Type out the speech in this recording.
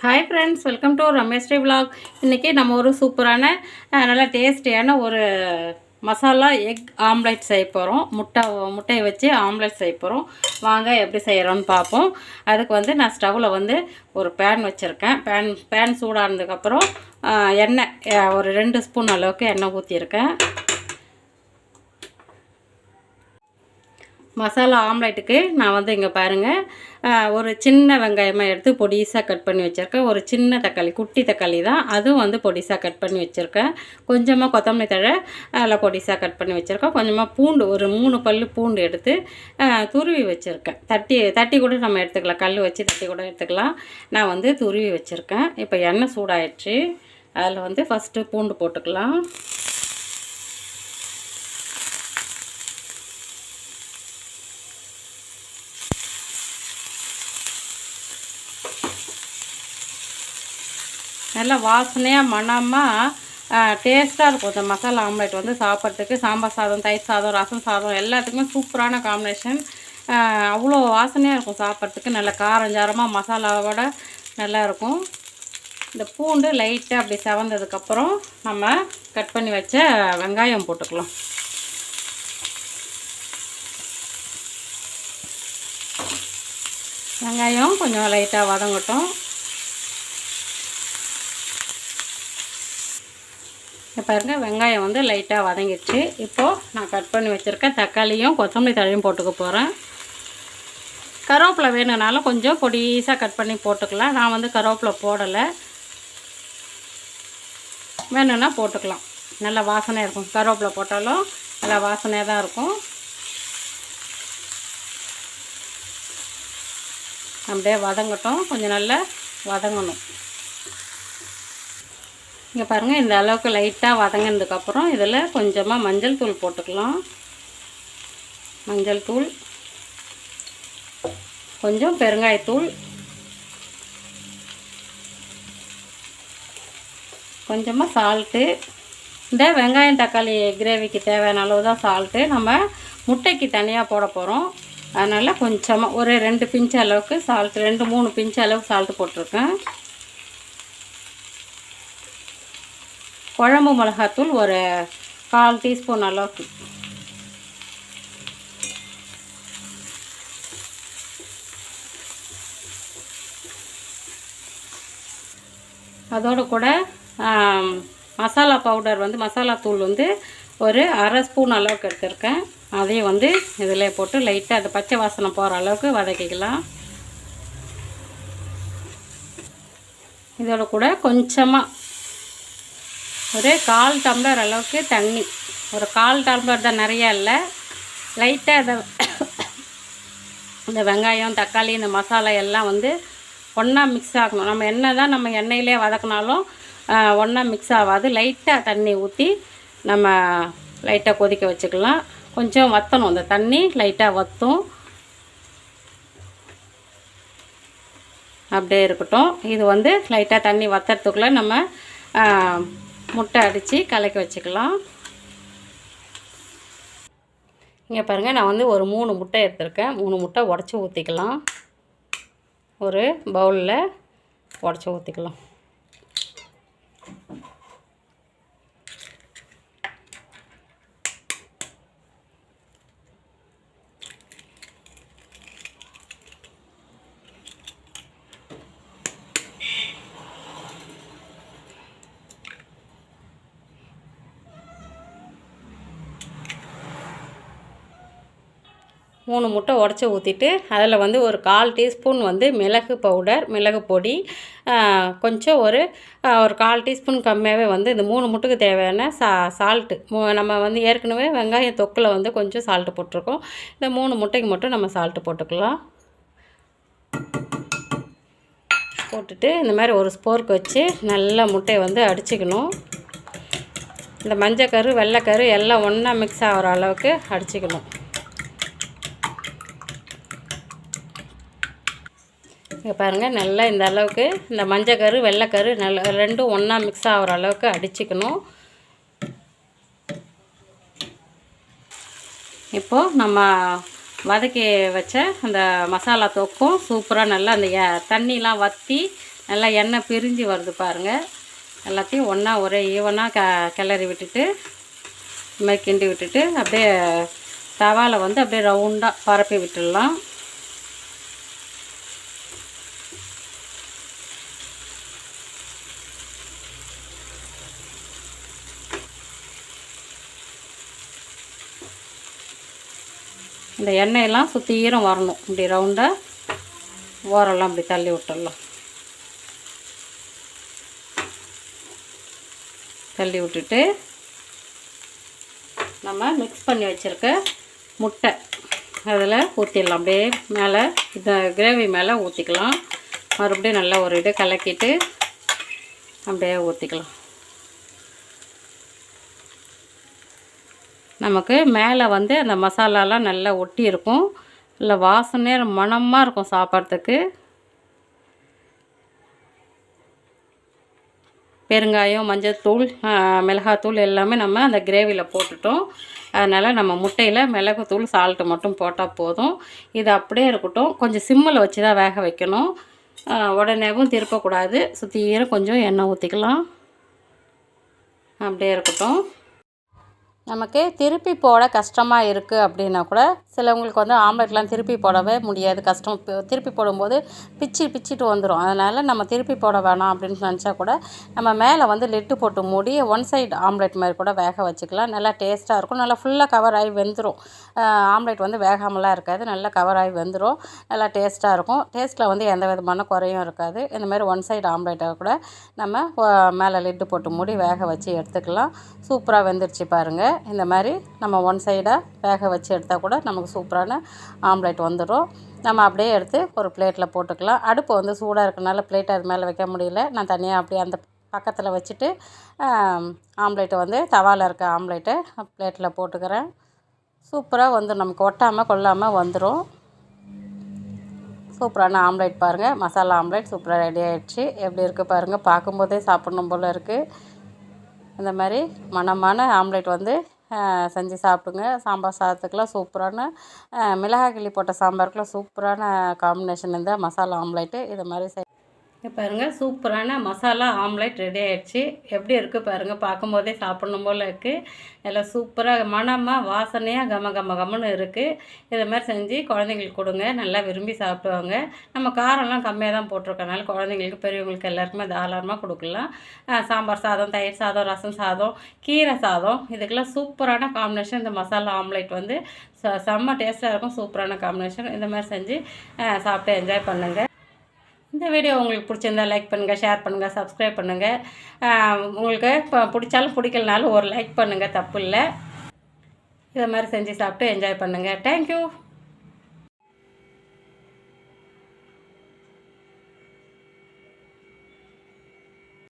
Hi friends, welcome to Ramesh Sri vlog. இன்றைக்கி நம்ம ஒரு சூப்பரான நல்லா டேஸ்டியான ஒரு மசாலா எக் ஆம்லேட் செய்ய போகிறோம். முட்டையை வச்சு ஆம்லேட் செய்ய போகிறோம். வாங்க எப்படி செய்கிறோன்னு பார்ப்போம். அதுக்கு நான் ஸ்டவ்வில் ஒரு பேன் வச்சுருக்கேன். பேன் சூடானதுக்கப்புறம் எண்ணெய் ஒரு 2 ஸ்பூன் அளவுக்கு எண்ணெய் ஊற்றிருக்கேன். மசாலா ஆம்லேட்டுக்கு நான் இங்கே பாருங்கள், ஒரு சின்ன வெங்காயமாக எடுத்து பொடிசாக கட் பண்ணி வச்சுருக்கேன். ஒரு சின்ன தக்காளி, குட்டி தக்காளி தான், அதுவும் பொடிசாக கட் பண்ணி வச்சுருக்கேன். கொஞ்சமாக கொத்தமல்லி தழை அதில் பொடிசாக கட் பண்ணி வச்சுருக்கேன். கொஞ்சமாக பூண்டு, ஒரு 3 பல் பூண்டு எடுத்து துருவி வச்சுருக்கேன். தட்டி கூட நம்ம எடுத்துக்கலாம், கல் வச்சு தட்டி கூட எடுத்துக்கலாம். நான் துருவி வச்சுருக்கேன். இப்போ எண்ணெய் சூடாயிடுச்சு. அதில் ஃபஸ்ட்டு பூண்டு போட்டுக்கலாம். நல்லா வாசனையாக மணமாக டேஸ்ட்டாக இருக்கும். இந்த மசாலா ஆம்லேட் சாப்பிட்றதுக்கு சாம்பார் சாதம், தயிர் சாதம், ரசம் சாதம் எல்லாத்துக்குமே சூப்பரான காம்பினேஷன். அவ்வளோ வாசனையாக இருக்கும் சாப்பிட்றதுக்கு. நல்ல காரஞ்சாரமாக மசாலாவோட நல்லாயிருக்கும். இந்த பூண்டு லைட்டாக அப்படி செவந்ததுக்கப்புறம் நம்ம கட் பண்ணி வச்ச வெங்காயம் போட்டுக்கலாம். வெங்காயம் கொஞ்சம் லைட்டாக வதங்கட்டும். பாருங்கள், வெங்காயம் லைட்டாக வதங்கிடுச்சு. இப்போது நான் கட் பண்ணி வச்சுருக்கேன் தக்காளியும் கொத்தமல்லி தழையும் போட்டுக்க போகிறேன். கருவேப்பிலை வேணுனாலும் கொஞ்சம் பொடிசாக கட் பண்ணி போட்டுக்கலாம். நான் கருவேப்பிலை போடலை, வேணும்னா போட்டுக்கலாம். நல்லா வாசனையாக இருக்கும். கருவேப்பிலை போட்டாலும் நல்லா வாசனையாக தான் இருக்கும். அப்படியே வதங்கட்டும், கொஞ்சம் நல்லா வதங்கணும். இங்கே பாருங்கள், இந்த அளவுக்கு லைட்டாக வதங்கினதுக்கப்புறம் இதில் கொஞ்சமாக மஞ்சள் தூள் போட்டுக்கலாம். மஞ்சள் தூள், கொஞ்சம் பெருங்காயத்தூள், கொஞ்சமாக சால்ட்டு. இந்த வெங்காயம் தக்காளி கிரேவிக்கு தேவையான அளவு தான் சால்ட்டு. நம்ம முட்டைக்கு தனியாக போட போகிறோம். அதனால் கொஞ்சமாக ஒரு 2 பிஞ்சு அளவுக்கு சால்ட்டு, 2-3 பிஞ்சு அளவுக்கு சால்ட்டு போட்டிருக்கேன். குழம்பு மிளகாத்தூள் ஒரு 1/4 டீஸ்பூன் அளவுக்கு. அதோடு கூட மசாலா பவுடர் மசாலா தூள் ஒரு 1/2 ஸ்பூன் அளவுக்கு எடுத்துருக்கேன். அதையும் இதில் போட்டு லைட்டாக அது பச்சை வாசனை போகிற அளவுக்கு வதக்கிக்கலாம். இதோட கூட கொஞ்சமாக ஒரு 1/4 டம்ளர் அளவுக்கு தண்ணி, ஒரு 1/4 டம்ளர் தான், நிறையா இல்லை. லைட்டாக இந்த வெங்காயம் தக்காளி இந்த மசாலா எல்லாம் ஒன்றா மிக்ஸ் ஆகணும். நம்ம என்ன தான் நம்ம எண்ணெயிலே வதக்கினாலும் ஒன்றா மிக்ஸ் ஆகாது. லைட்டாக தண்ணி ஊற்றி நம்ம லைட்டாக கொதிக்க வச்சுக்கலாம். கொஞ்சம் வற்றணும், அந்த தண்ணி லைட்டாக வற்றும். அப்படியே இருக்கட்டும். இது லைட்டாக தண்ணி வற்றுறதுக்குள்ளே நம்ம முட்டை அடித்து கலக்கி வச்சுக்கலாம். இங்கே பாருங்கள், நான் ஒரு 3 முட்டை எடுத்திருக்கேன். 3 முட்டை உடச்சி ஊற்றிக்கலாம். ஒரு பவுலில் உடச்சி ஊற்றிக்கலாம். மூணு முட்டை உடச்சி ஊற்றிட்டு அதில் ஒரு 1/4 டீஸ்பூன் மிளகு பவுடர், மிளகு பொடி, கொஞ்சம் ஒரு 1/4 டீஸ்பூன் கம்மியாகவே இந்த 3 முட்டைக்கு தேவையான சால்ட்டு. நம்ம ஏற்கனவே வெங்காயம் தொக்கில் கொஞ்சம் சால்ட்டு போட்டிருக்கோம். இந்த 3 முட்டைக்கு மட்டும் நம்ம சால்ட்டு போட்டுக்கலாம். போட்டுட்டு இந்த மாதிரி ஒரு ஸ்போர்க் வச்சு நல்லா முட்டையை அடிச்சுக்கணும். இந்த மஞ்சக்கரு வெள்ளைக்கரு எல்லாம் ஒன்றா மிக்ஸ் ஆகிற அளவுக்கு அடிச்சுக்கணும். இங்கே பாருங்கள், நல்லா இந்த அளவுக்கு இந்த மஞ்சக்கரு வெள்ளைக்கரு நல்லா ரெண்டும் ஒன்றா மிக்ஸ் ஆகிற அளவுக்கு அடிச்சுக்கணும். இப்போது நம்ம வதக்கி வச்ச அந்த மசாலா தொக்கும் சூப்பராக நல்லா அந்த தண்ணிலாம் வற்றி நல்லா எண்ணெய் பிரிஞ்சு வருது பாருங்கள். எல்லாத்தையும் ஒன்றா ஒரே ஈவனாக கிளறி விட்டுட்டு இந்த மாதிரி கிண்டி விட்டுட்டு அப்படியே தவாவில் வந்து அப்படியே ரவுண்டாக பரப்பி விட்டுடலாம். இந்த எண்ணெயெல்லாம் சுத்தீரம் வரணும். இப்படி ரவுண்டாக ஓரெல்லாம் அப்படி தள்ளி விட்டுடலாம். தள்ளி விட்டுட்டு நம்ம மிக்ஸ் பண்ணி வச்சுருக்க முட்டை அதில் ஊற்றிடலாம். அப்படியே மேலே இந்த கிரேவி மேலே ஊற்றிக்கலாம். மறுபடியும் நல்லா ஒரு இது கலக்கிட்டு அப்படியே ஊற்றிக்கலாம். நமக்கு மேலே வந்து அந்த மசாலாலாம் நல்லா ஒட்டி இருக்கும். இல்லை வாசனையாக மணமாக இருக்கும் சாப்பிட்றதுக்கு. பெருங்காயம், மஞ்சள்தூள், மிளகாத்தூள் எல்லாமே நம்ம அந்த கிரேவியில் போட்டுட்டோம். அதனால் நம்ம முட்டையில் மிளகுத்தூள், சால்ட்டு மட்டும் போட்டால் போதும். இது அப்படியே இருக்கட்டும். கொஞ்சம் சிம்மில் வச்சு தான் வேக வைக்கணும். உடனேவும் திருப்பக்கூடாது. சுற்றியும் கொஞ்சம் எண்ணெய் ஊற்றிக்கலாம். அப்படியே இருக்கட்டும். நமக்கு திருப்பி போட கஷ்டமாக இருக்குது அப்படின்னா கூட சிலவங்களுக்கு வந்து ஆம்லெட்லாம் திருப்பி போடவே முடியாது, கஷ்டம். திருப்பி போடும்போது பிச்சிட்டு வந்துடும். அதனால் நம்ம திருப்பி போட வேணாம் அப்படின்னு நினச்சா கூட நம்ம மேலே வந்து லிட்டு போட்டு மூடி ஒன் சைடு ஆம்லெட் மாதிரி கூட வேக வச்சுக்கலாம். நல்லா டேஸ்ட்டாக இருக்கும். நல்லா ஃபுல்லாக கவர் ஆகி வெந்துடும். ஆம்லெட் வந்து வேகாமலாம் இருக்காது, நல்லா கவர் ஆகி வெந்துடும். நல்லா டேஸ்ட்டாக இருக்கும். டேஸ்ட்டில் வந்து எந்த விதமான குறையும் இருக்காது. இந்தமாதிரி ஒன் சைடு ஆம்லெட்டை கூட நம்ம மேலே லிட்டு போட்டு மூடி வேக வச்சு எடுத்துக்கலாம். சூப்பராக வெந்துருச்சு பாருங்கள். இந்த மாதிரி நம்ம ஒன் சைடாக வேக வச்சு எடுத்தால் கூட நமக்கு சூப்பரான ஆம்லெட் வந்துடும். நம்ம அப்படியே எடுத்து ஒரு பிளேட்டில் போட்டுக்கலாம். அடுப்பு வந்து சூடாக இருக்கனால பிளேட் அது மேலே வைக்க முடியல. நான் தனியாக அப்படியே அந்த பக்கத்தில் வச்சுட்டு ஆம்லெட்டை வந்து தவாவில் இருக்க ஆம்லெட்டை பிளேட்டில் போட்டுக்கிறேன். சூப்பராக வந்து நமக்கு ஒட்டாமல் கொள்ளாமல் வந்துடும். சூப்பரான ஆம்லெட் பாருங்கள். மசாலா ஆம்லெட் சூப்பராக ரெடி ஆகிடுச்சு. எப்படி இருக்குது பாருங்கள். பார்க்கும்போதே சாப்பிட்ணும் போல் இருக்குது. இந்த மாதிரி மணமான ஆம்லெட் வந்து செஞ்சு சாப்பிடுங்க. சாம்பார் சாதத்துக்கெலாம் சூப்பரான மிளகாய் கிள்ளி போட்ட சாம்பாருக்குலாம் சூப்பரான காம்பினேஷன் இந்த மசாலா ஆம்லெட்டு. இது மாதிரி பாருங்கள். சூப்பரான மசாலா ஆம்லெட் ரெடி ஆகிடுச்சு. எப்படி இருக்குது பாருங்கள். பார்க்கும்போதே சாப்பிட்ணும் போல் இருக்குது. எல்லாம் சூப்பராக மணமாக வாசனையாக கமன்னு இருக்குது. இதை மாதிரி செஞ்சு குழந்தைங்களுக்கு கொடுங்க. நல்லா விரும்பி சாப்பிடுவாங்க. நம்ம காரம்லாம் கம்மியாக தான் போட்டிருக்கனால குழந்தைங்களுக்கு பெரியவங்களுக்கு எல்லாருக்குமே தாராளமாக கொடுக்கலாம். சாம்பார் சாதம், தயிர் சாதம், ரசம் சாதம், கீரை சாதம், இதுக்கெல்லாம் சூப்பரான காம்பினேஷன் இந்த மசாலா ஆம்லெட் வந்து செம்ம டேஸ்ட்டாக இருக்கும். சூப்பரான காம்பினேஷன். இந்த மாதிரி செஞ்சு சாப்பிட்டு என்ஜாய் பண்ணுங்கள். இந்த வீடியோ உங்களுக்கு பிடிச்சிருந்தால் லைக் பண்ணுங்கள், ஷேர் பண்ணுங்கள், சப்ஸ்கிரைப் பண்ணுங்கள். உங்களுக்கு இப்போ பிடிச்சாலும் பிடிக்கலனாலும் ஒரு லைக் பண்ணுங்கள், தப்பு இல்லை. இதை மாதிரி செஞ்சு சாப்பிட்டு என்ஜாய் பண்ணுங்கள். தேங்க்யூ.